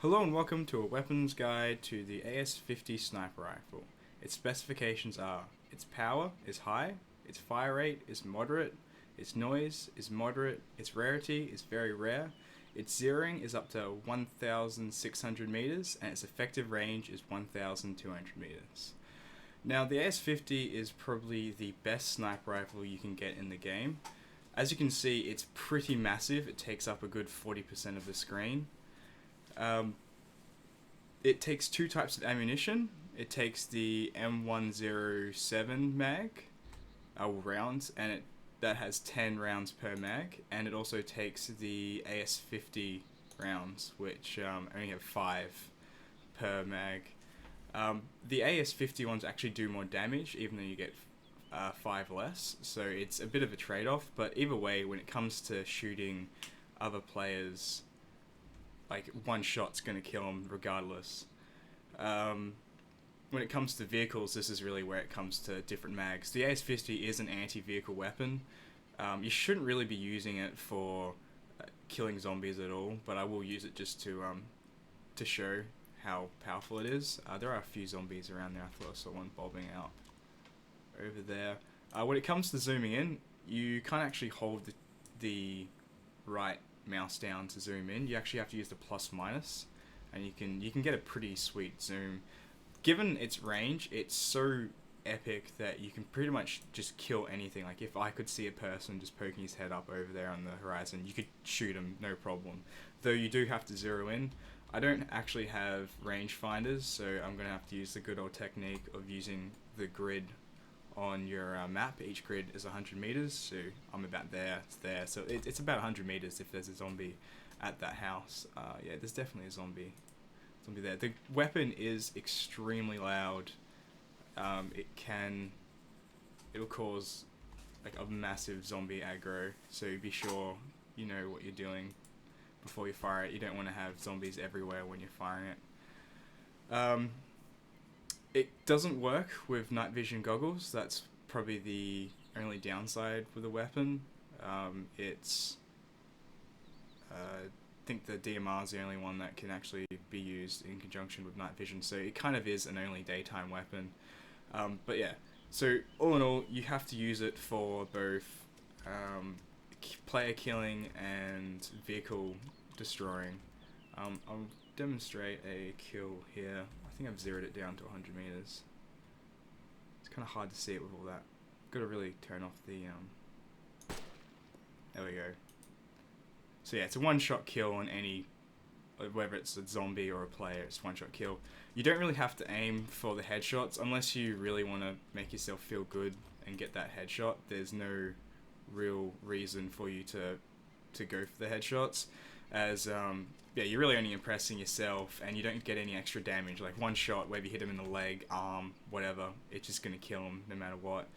Hello and welcome to a weapons guide to the AS50 sniper rifle. Its specifications are: its power is high, its fire rate is moderate, its noise is moderate, its rarity is very rare, its zeroing is up to 1,600 meters, and its effective range is 1,200 meters. Now, the AS50 is probably the best sniper rifle you can get in the game. As you can see, it's pretty massive. It takes up a good 40% of the screen. It takes two types of ammunition. It takes the M107 mag, rounds, and that has 10 rounds per mag, and it also takes the AS50 rounds, which only have 5 per mag. The AS50 ones actually do more damage, even though you get 5 less, so it's a bit of a trade-off, but either way, when it comes to shooting other players, like, one shot's going to kill them regardless. When it comes to vehicles, this is really where it comes to different mags. The AS50 is an anti-vehicle weapon. You shouldn't really be using it for killing zombies at all, but I will use it just to show how powerful it is. There are a few zombies around there. I thought I saw one bobbing out over there. When it comes to zooming in, you can't actually hold the right mouse down to zoom in. You actually have to use the plus minus, and you can get a pretty sweet zoom. Given its range, it's so epic that you can pretty much just kill anything. Like, if I could see a person just poking his head up over there on the horizon, you could shoot him, no problem. Though you do have to zero in. I don't actually have rangefinders, so I'm going to have to use the good old technique of using the grid on your map. Each grid is 100 meters, so I'm about there, it's there. So it's about 100 meters if there's a zombie at that house. Yeah, there's definitely a zombie there. The weapon is extremely loud. It'll cause like a massive zombie aggro, so be sure you know what you're doing before you fire it. You don't want to have zombies everywhere when you're firing it. It doesn't work with night vision goggles. That's probably the only downside with the weapon. I think the DMR is the only one that can actually be used in conjunction with night vision, so it kind of is an only daytime weapon. But yeah, so all in all, you have to use it for both player killing and vehicle destroying. I'll demonstrate a kill here. I think I've zeroed it down to 100 meters. It's kind of hard to see it with all that. Got to really turn off the there we go. So yeah, it's a one-shot kill on any, whether it's a zombie or a player, it's one-shot kill. You don't really have to aim for the headshots unless you really want to make yourself feel good and get that headshot. There's no real reason for you to go for the headshots, as yeah, you're really only impressing yourself, and you don't get any extra damage. Like, one shot, whether you hit him in the leg, arm, whatever, it's just going to kill him no matter what.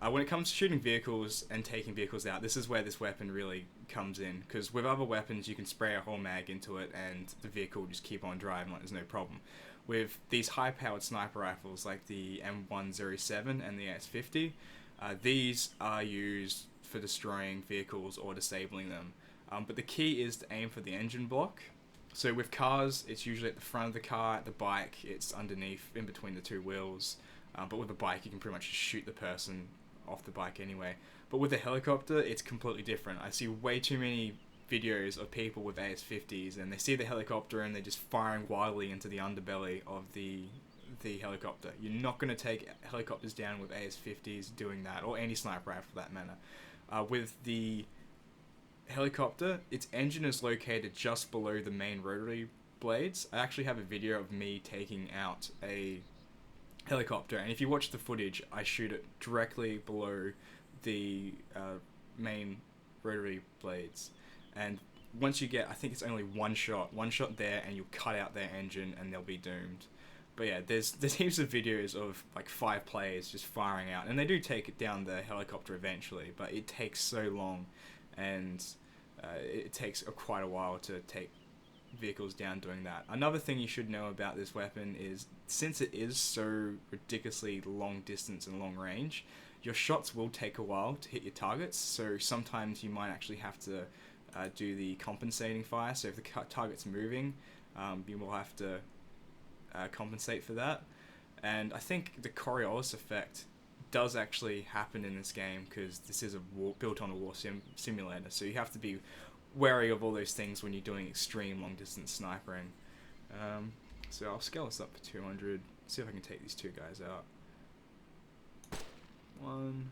When it comes to shooting vehicles and taking vehicles out, this is where this weapon really comes in, because with other weapons you can spray a whole mag into it and the vehicle will just keep on driving like there's no problem. With these high-powered sniper rifles like the M107 and the AS50, these are used for destroying vehicles or disabling them. But the key is to aim for the engine block. So with cars, it's usually at the front of the car. At the bike, it's underneath, in between the two wheels. But with a bike, you can pretty much just shoot the person off the bike anyway. But with a helicopter, it's completely different. I see way too many videos of people with AS50s, and they see the helicopter and they're just firing wildly into the underbelly of the helicopter. You're not going to take helicopters down with AS50s doing that, or any sniper rifle for that matter. With the helicopter, its engine is located just below the main rotary blades. I actually have a video of me taking out a helicopter, and if you watch the footage, I shoot it directly below the main rotary blades, and once you get, I think it's only one shot there, and you'll cut out their engine and they'll be doomed. But yeah, there's heaps of videos of like 5 players just firing out, and they do take it down the helicopter eventually, but it takes so long, and it takes quite a while to take vehicles down doing that. Another thing you should know about this weapon is, since it is so ridiculously long distance and long range, your shots will take a while to hit your targets, so sometimes you might actually have to do the compensating fire. So if the target's moving, you will have to compensate for that. And I think the Coriolis effect does actually happen in this game because this is built on a war simulator, so you have to be wary of all those things when you're doing extreme long distance snipering. So I'll scale this up to 200, see if I can take these two guys out. One.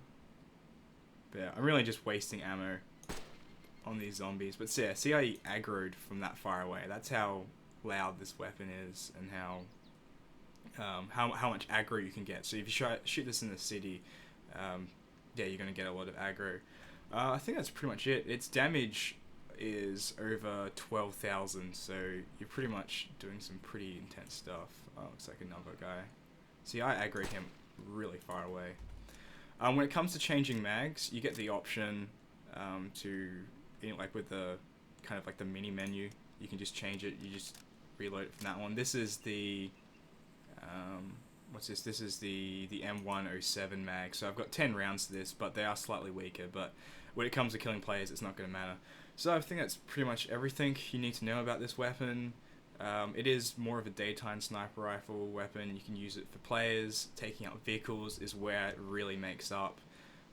But yeah, I'm really just wasting ammo on these zombies. But yeah, see how he aggroed from that far away? That's how loud this weapon is, and how much aggro you can get. So if you shoot this in the city, yeah, you're going to get a lot of aggro. I think that's pretty much it. Its damage is over 12,000, so you're pretty much doing some pretty intense stuff. Oh, looks like another guy. See, I aggroed him really far away. When it comes to changing mags, you get the option to, you know, like with the kind of like the mini menu, you can just change it. You just reload it from that one. This is the what's this? This is the M107 mag. So I've got 10 rounds to this, but they are slightly weaker. But when it comes to killing players, it's not going to matter. So I think that's pretty much everything you need to know about this weapon. It is more of a daytime sniper rifle weapon. You can use it for players. Taking out vehicles is where it really makes up.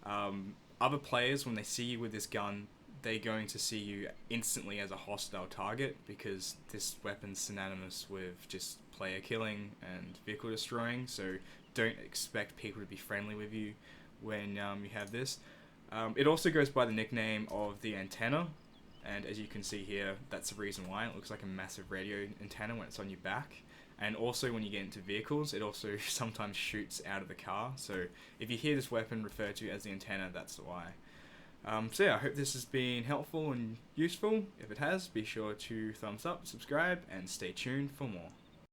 Other players, when they see you with this gun, they're going to see you instantly as a hostile target because this weapon's synonymous with just player killing and vehicle destroying. So don't expect people to be friendly with you when you have this. It also goes by the nickname of the antenna. And as you can see here, that's the reason why. It looks like a massive radio antenna when it's on your back. And also when you get into vehicles, it also sometimes shoots out of the car. So if you hear this weapon referred to as the antenna, that's why. So yeah, I hope this has been helpful and useful. If it has, be sure to thumbs up, subscribe, and stay tuned for more.